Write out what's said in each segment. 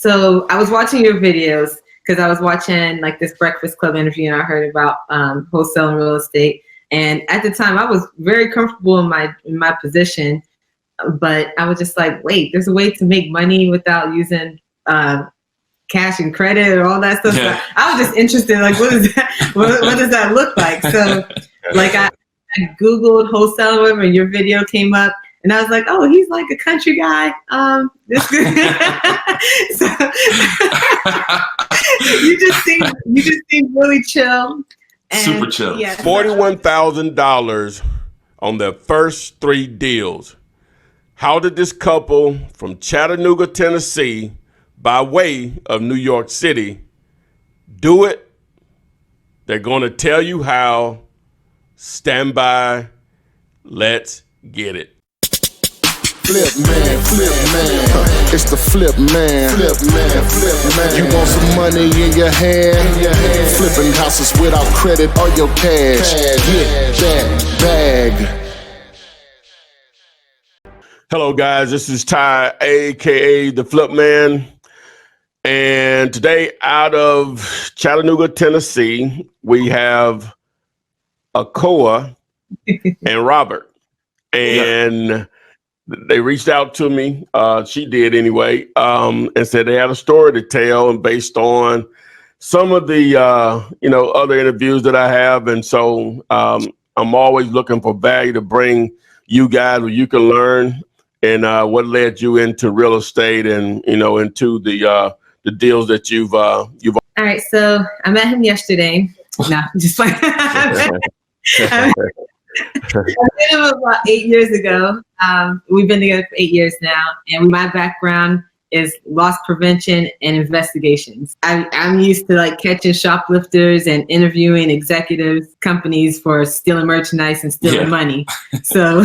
So I was watching your videos because I was watching like this Breakfast Club interview and I heard about wholesaling real estate. And at the time I was very comfortable in my position, but I was just like, wait, there's a way to make money without using cash and credit or all that stuff. Yeah. So I was just interested, like, what is that? what does that look like? So like I Googled wholesaling and your video came up. And I was like, oh, he's like a country guy. This good. So, you just seem really chill. And, super chill. Yeah. $41,000 on their first 3 deals. How did this couple from Chattanooga, Tennessee, by way of New York City, do it? They're going to tell you how. Stand by. Let's get it. Flip man, it's the flip man. You want some money in your hand? Flipping houses without credit or your cash. Get that bag. Hello guys, this is Ty, aka the Flip Man. And today out of Chattanooga, Tennessee, we have Akoa and Robert. And they reached out to me, she did anyway, and said they had a story to tell, and based on some of the other interviews that I have. And so I'm always looking for value to bring you guys where you can learn and what led you into real estate and into the deals that you've All right, so I met him yesterday. No, just like I met him about 8 years ago. We've been together for 8 years now, and my background is loss prevention and investigations. I'm used to like catching shoplifters and interviewing executives, companies for stealing merchandise and stealing money. So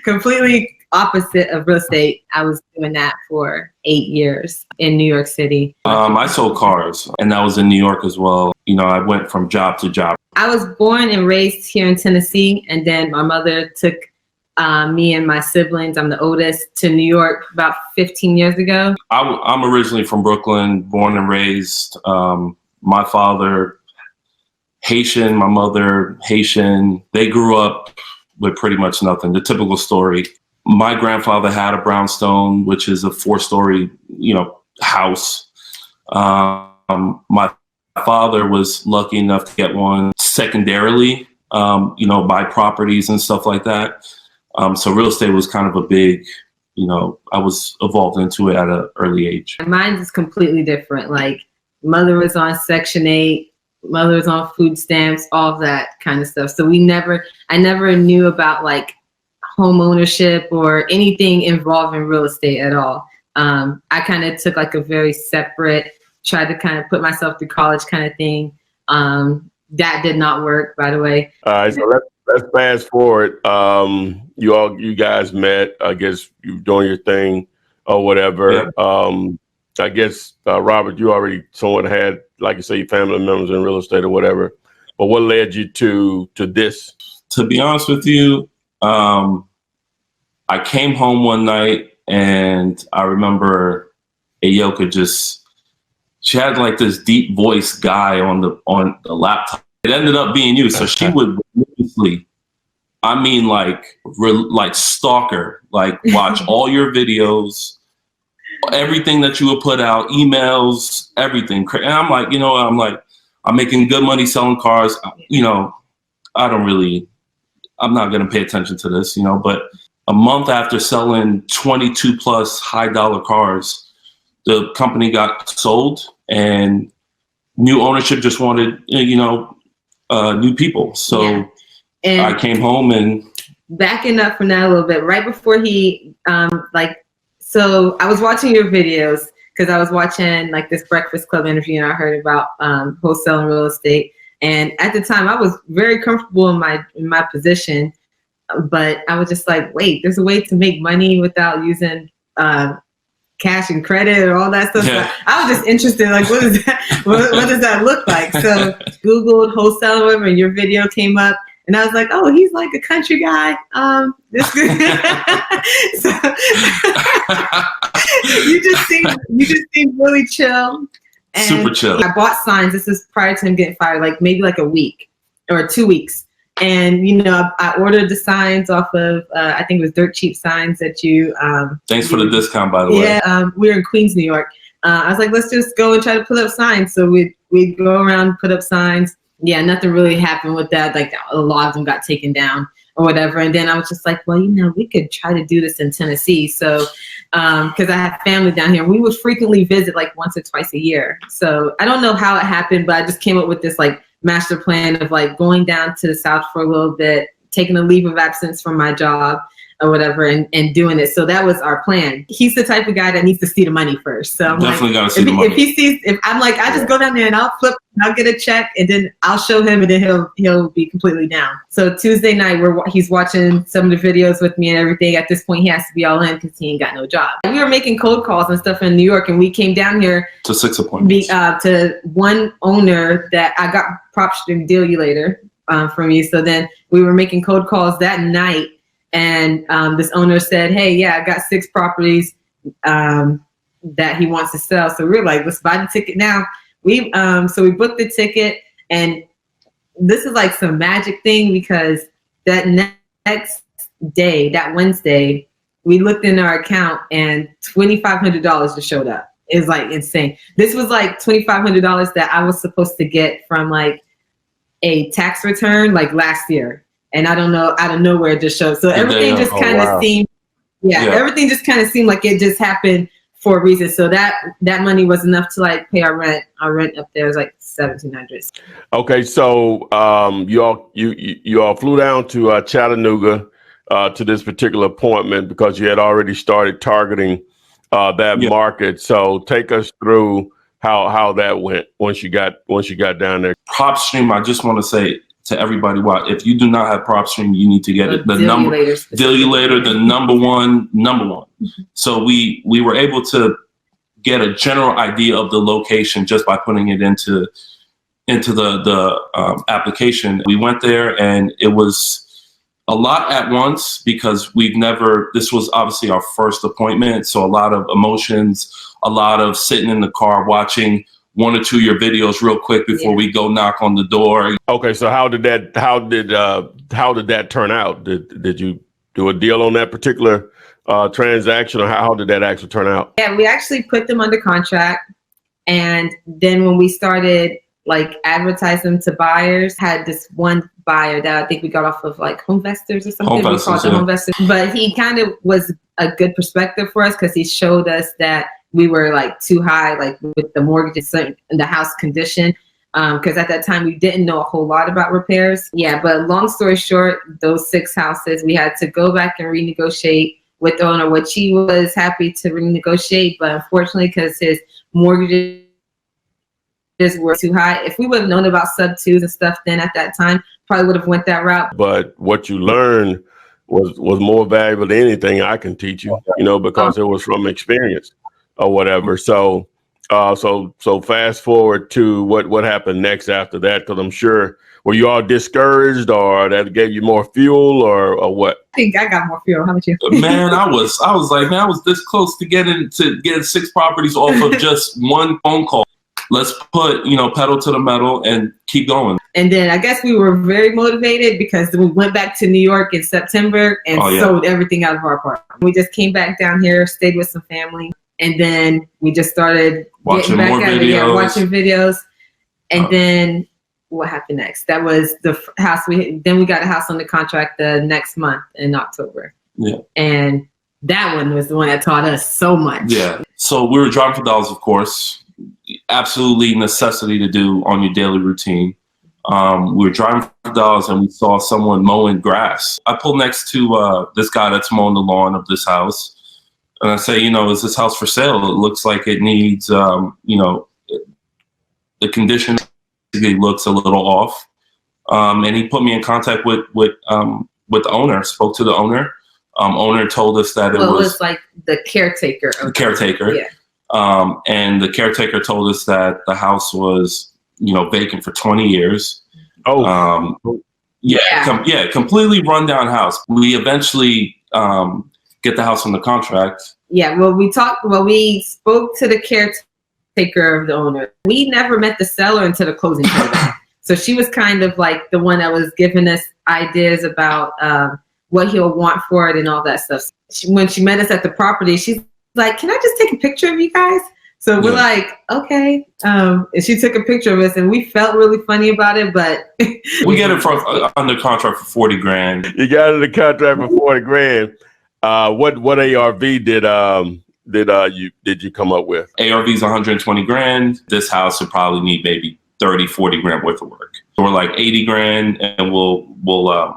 completely opposite of real estate. I was doing that for 8 years in New York City. I sold cars, and that was in New York as well. I went from job to job. I was born and raised here in Tennessee, and then my mother took me and my siblings, I'm the oldest, to New York about 15 years ago. I'm originally from Brooklyn, born and raised. My father, Haitian, my mother, Haitian. They grew up with pretty much nothing, the typical story. My grandfather had a brownstone, which is a 4-story, house. My father was lucky enough to get one secondarily, buy properties and stuff like that. So real estate was kind of a big, I was evolved into it at an early age. Mine is completely different. Like mother was on Section 8, mother was on food stamps, all of that kind of stuff. So I never knew about like home ownership or anything involving real estate at all. I kind of took like a very separate, tried to kind of put myself through college kind of thing. That did not work, by the way. All right, so let's fast forward. You guys met, I guess you doing your thing or whatever. Yeah. I guess, Robert, you already somewhat had, like you say, family members in real estate or whatever. But what led you to this? To be honest with you, I came home one night and I remember Ayoka she had like this deep voice guy on the laptop. It ended up being you. So she would religiously, like stalker, like watch all your videos, everything that you would put out, emails, everything. And I'm like, I'm making good money selling cars. I'm not going to pay attention to this, but a month after selling 22 plus high dollar cars, the company got sold and new ownership just wanted, new people. So I came home and backing up from that a little bit, right before he, so I was watching your videos because I was watching like this Breakfast Club interview and I heard about wholesaling real estate. And at the time I was very comfortable in my position, but I was just like, wait, there's a way to make money without using cash and credit or all that stuff. Yeah. So I was just interested, like, what is that? What does that look like? So Googled wholesaling and your video came up. And I was like, oh, he's like a country guy. This so, you just seem really chill. And super chill. I bought signs. This is prior to him getting fired, like maybe like a week or 2 weeks. And, you know, I ordered the signs off of, I think it was Dirt Cheap Signs that you. Thanks for the discount, by the way. Yeah, we were in Queens, New York. I was like, let's just go and try to put up signs. So we'd go around, put up signs. Yeah, nothing really happened with that. Like a lot of them got taken down or whatever. And then I was just like, well, you know, we could try to do this in Tennessee. So, because I have family down here, we would frequently visit like once or twice a year. So I don't know how it happened, but I just came up with this like master plan of like going down to the South for a little bit, taking a leave of absence from my job or whatever, and doing it. So that was our plan. He's the type of guy that needs to see the money first. So I'm definitely like, gotta see the money. If I'm like, I just go down there and I'll flip, I'll get a check, and then I'll show him, and then he'll be completely down. So Tuesday night, he's watching some of the videos with me and everything. At this point, he has to be all in because he ain't got no job. We were making cold calls and stuff in New York, and we came down here to 6 appointments. To one owner that I got prop stream deal you later from you. So then we were making cold calls that night. And this owner said, hey, yeah, I got 6 properties that he wants to sell. So we're like, let's buy the ticket now. So we booked the ticket, and this is like some magic thing because that next day, that Wednesday, we looked in our account and $2,500 just showed up. It's like insane. This was like $2,500 that I was supposed to get from like a tax return like last year. And I don't know, out of nowhere it just showed. So everything just kind of seemed, everything just kind of seemed like it just happened for a reason. So that money was enough to like pay our rent. Our rent up there was like $1,700. Okay, so you all flew down to Chattanooga to this particular appointment because you had already started targeting that market. So take us through how that went once you got down there. PropStream, I just want to say to everybody, if you do not have PropStream, you need to get it. Dealulator, the number one. So we were able to get a general idea of the location just by putting it into the application. We went there, and it was a lot at once because this was obviously our first appointment. So a lot of emotions, a lot of sitting in the car watching 1 or 2 of your videos real quick before we go knock on the door. Okay, so how did that turn out? Did you do a deal on that particular transaction, or how did that actually turn out? Yeah, we actually put them under contract, and then when we started like advertising to buyers, had this one buyer that I think we got off of like Homevestors or something. We called it Homevestors, but he kind of was a good perspective for us because he showed us that we were like too high, like with the mortgages and the house condition. Because at that time we didn't know a whole lot about repairs. Yeah, but long story short, those 6 houses, we had to go back and renegotiate with the owner, which he was happy to renegotiate. But unfortunately, because his mortgages were too high, if we would have known about sub-2s and stuff then at that time, probably would have went that route. But what you learned was more valuable than anything I can teach you, because it was from experience or whatever. So fast forward to what happened next after that, because I'm sure, were you all discouraged, or that gave you more fuel, or what? I think I got more fuel. How about you? Man, I was like, man, I was this close to getting 6 properties off of just one phone call. Let's put, pedal to the metal and keep going. And then I guess we were very motivated because we went back to New York in September and sold everything out of our apartment. We just came back down here, stayed with some family. And then we just started watching getting back more at videos. it, watching videos. And then what happened next? That was the house. Then we got a house under contract the next month in October. Yeah. And that one was the one that taught us so much. Yeah. So we were driving for dollars, of course. Absolutely necessity to do on your daily routine. We were driving for dollars and we saw someone mowing grass. I pulled next to this guy that's mowing the lawn of this house. And I say, is this house for sale? It looks like it needs, the condition looks a little off. And he put me in contact with the owner, spoke to the owner. Owner told us that it was like the caretaker. The caretaker. Yeah. And the caretaker told us that the house was, vacant for 20 years. Completely rundown house. We eventually get the house on the contract. Yeah, well, we spoke to the caretaker of the owner. We never met the seller until the closing table. So she was kind of like the one that was giving us ideas about what he'll want for it and all that stuff. When she met us at the property, she's like, "Can I just take a picture of you guys?" So we're like, "Okay." And she took a picture of us, and we felt really funny about it, but we get it under contract for $40,000. You got it under contract for $40,000. What ARV did you come up with? ARV is $120,000. This house would probably need maybe $30-40,000 worth of work. So we're like $80,000, and we'll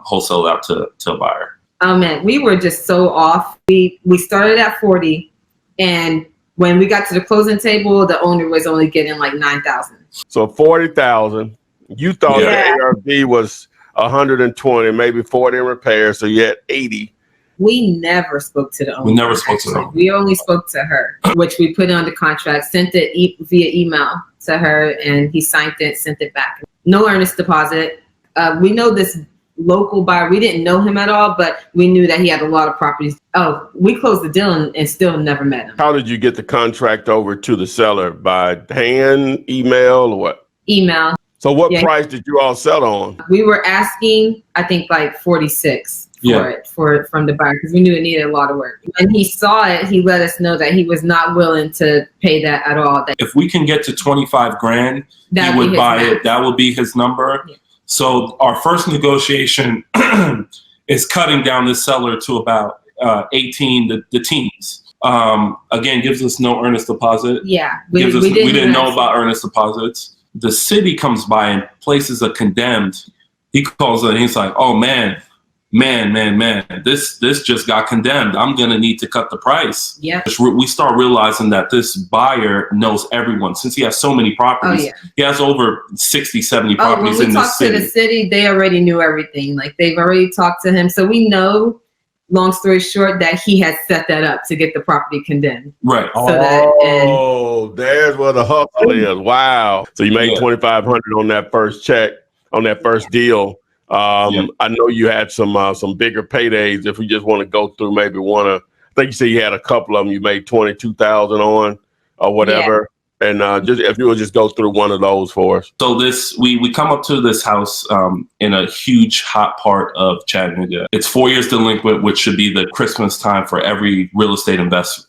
wholesale it out to a buyer. Oh man, we were just so off. We started at 40, and when we got to the closing table, the owner was only getting like 9,000. So 40,000. You thought the ARV was 120, maybe 40 in repairs, so you had 80. We never spoke to the owner. We never spoke to her. We only spoke to her, which we put on the contract, sent it via email to her, and he signed it, sent it back. No earnest deposit. We know this local buyer. We didn't know him at all, but we knew that he had a lot of properties. Oh, we closed the deal and still never met him. How did you get the contract over to the seller? By hand, email, or what? Email. So what price did you all sell on? We were asking, I think, like 46 for it from the buyer, because we knew it needed a lot of work. When he saw it, he let us know that he was not willing to pay that at all. If we can get to $25,000, he would buy it. That would be his number. Yeah. So our first negotiation is cutting down this seller to about 18, the teens. Again, gives us no earnest deposit. Yeah, we didn't know about earnest deposits. The city comes by and places a condemned. He calls it and he's like, "Oh man, this just got condemned. I'm gonna need to cut the price." Yeah. We start realizing that this buyer knows everyone. Since he has so many properties, he has over 60, 70 properties in the city. When we talked to the city, they already knew everything. Like they've already talked to him. So we know, long story short, that he had set that up to get the property condemned. Right. There's where the hustle is. Wow. So you made $2,500 on that first check, on that first deal. I know you had some bigger paydays. If we just want to go through maybe I think you said you had a couple of them you made 22,000 on or whatever. And just if you would just go through one of those for us. So we come up to this house in a huge hot part of Chattanooga. It's 4 years delinquent, which should be the Christmas time for every real estate investor.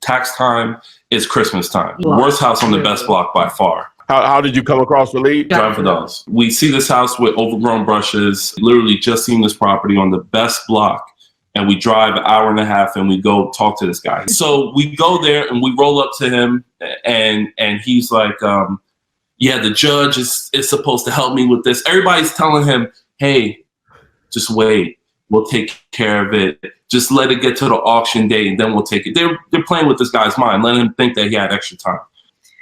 Tax time is Christmas time. Worst house on the best block by far. How did you come across the lead? Drive for dogs. We see this house with overgrown brushes, literally just seen this property on the best block. And we drive an hour and a half and we go talk to this guy. So we go there and we roll up to him and he's like, the judge is supposed to help me with this. Everybody's telling him, "Hey, just wait. We'll take care of it. Just let it get to the auction day and then we'll take it." They're playing with this guy's mind, letting him think that he had extra time.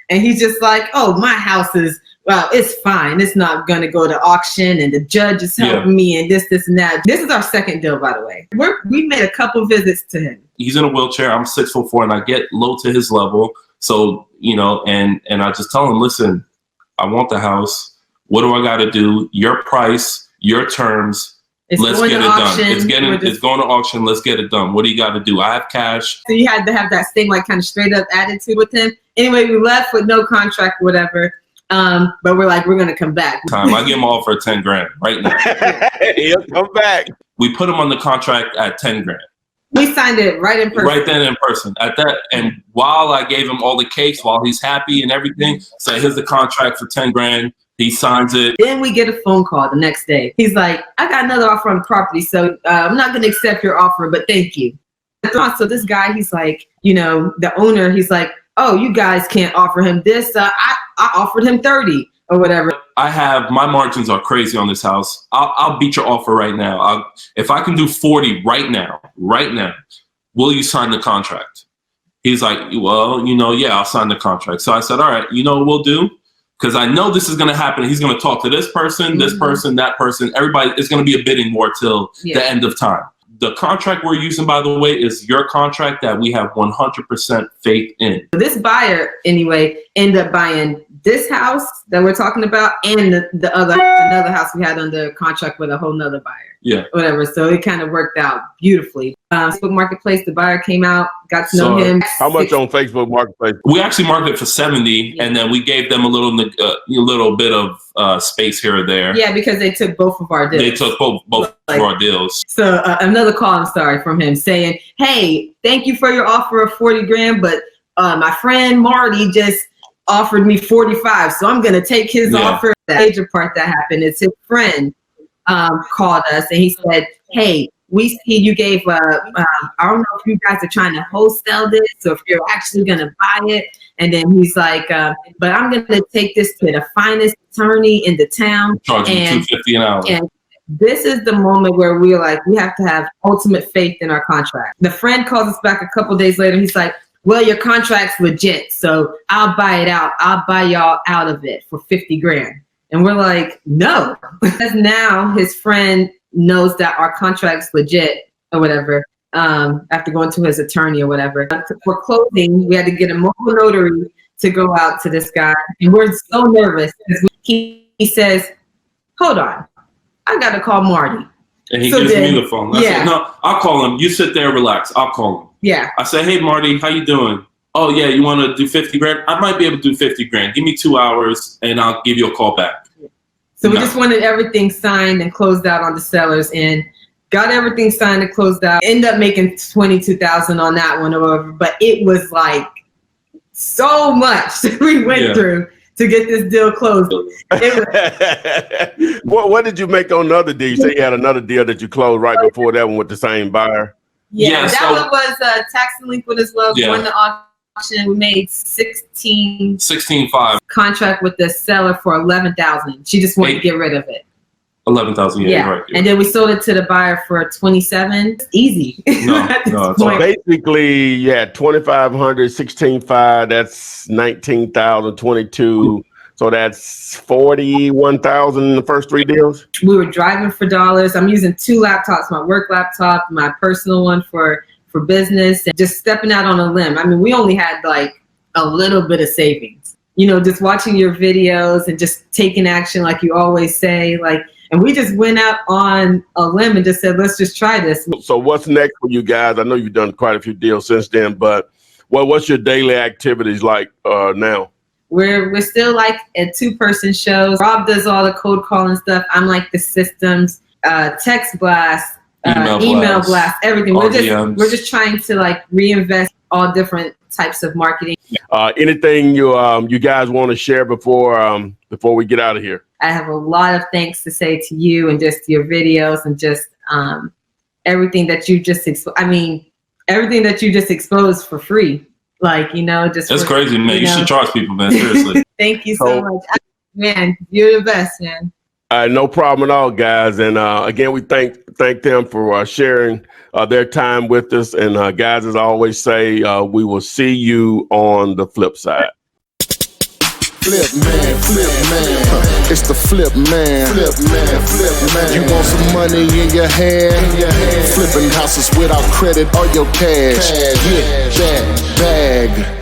And he's just like, "Oh, my house is, well, it's fine. It's not going to go to auction and the judge is helping me and this and that." This is our second deal, by the way. We made a couple visits to him. He's in a wheelchair. I'm 6'4" and I get low to his level. So, and I just tell him, "Listen, I want the house. What do I got to do? Your price, your terms. Let's get it done. It's going to auction. Let's get it done. What do you got to do? I have cash." So you had to have that same kind of straight up attitude with him. Anyway, we left with no contract, whatever. But we're like, we're going to come back. I give him all for $10,000 right now. He'll come back. We put him on the contract at $10,000. We signed it right in person. Right then in person. And while I gave him all the cakes, while he's happy and everything, so here's the contract for $10,000. He signs it. Then we get a phone call the next day. He's like, "I got another offer on the property, so I'm not going to accept your offer, but thank you." So this guy, he's like, the owner, he's like, "Oh, you guys can't offer him this. I offered him 30 or whatever." My margins are crazy on this house. I'll beat your offer right now. If I can do 40 right now, will you sign the contract? He's like, "Well, I'll sign the contract." So I said, "All right, what we'll do? Because I know this is going to happen. He's going to talk to this person, this person, that person. Everybody, it's going to be a bidding war till the end of time. The contract we're using, by the way, is your contract that we have 100% faith in. This buyer, anyway, ended up buying this house that we're talking about and another house we had under contract with a whole nother buyer. Yeah. Whatever. So it kind of worked out beautifully. Facebook Marketplace, the buyer came out, got to know him. How much on Facebook Marketplace? We actually marketed for 70, and then we gave them a little bit of space here or there. Yeah, because they took both of our deals. They took both of our deals. So another call, I'm sorry, from him saying, "Hey, thank you for your offer of 40 grand, but my friend Marty just offered me 45, so I'm gonna take his offer." The major part that happened is his friend called us and he said, "Hey, we see you gave I don't know if you guys are trying to wholesale this or if you're actually gonna buy it." And then he's like, "But I'm gonna take this to the finest attorney in the town." Charging $250 an hour. And this is the moment where we're like, we have to have ultimate faith in our contract. The friend calls us back a couple days later. He's like, "Well, your contract's legit, so I'll buy it out. I'll buy y'all out of it for 50 grand. And we're like, "No." Because now his friend knows that our contract's legit or whatever, after going to his attorney or whatever. For closing, we had to get a mobile notary to go out to this guy. And we're so nervous because he says, "Hold on, I got to call Marty." And he gives me the phone. I said, "No, I'll call him. You sit there, relax. I'll call him." Yeah. I said, "Hey, Marty, how you doing?" "Oh, yeah, you want to do 50 grand? I might be able to do 50 grand. Give me 2 hours and I'll give you a call back." So we just wanted everything signed and closed out on the sellers and got everything signed and closed out. Ended up making 22,000 on that one or whatever, but it was like so much that we went through to get this deal closed. What did you make on the other deal? You said you had another deal that you closed right before that one with the same buyer. Yeah, that one was tax delinquent as well. Going to auction, we made 16.5 contract with the seller for 11,000. She just wanted to get rid of it. 11,000. Yeah, right. And then we sold it to the buyer for 27. Easy. No. So basically, 2,500, 16.5. That's 19,000, 22. So that's 41,000 in the first 3 deals. We were driving for dollars. I'm using 2 laptops, my work laptop, my personal one for business, and just stepping out on a limb. I mean, we only had like a little bit of savings, just watching your videos and just taking action like you always say, and we just went out on a limb and just said, let's just try this. So what's next for you guys? I know you've done quite a few deals since then, but what's your daily activities like now? We're still like at 2-person shows. Rob does all the cold calling stuff. I'm like the systems, text blast, email blast, everything. We're just trying to like reinvest all different types of marketing. Anything you guys want to share before we get out of here? I have a lot of thanks to say to you and just your videos and just everything that you just everything that you just exposed for free. That's crazy, man. You should charge people, man. Seriously. Thank you so much, man. You're the best, man. No problem at all, guys. And again, we thank them for sharing their time with us. And guys, as I always say, we will see you on the flip side. Flip man, it's the flip man. You want some money in your hand? Flipping houses without credit or your cash. Get that bag.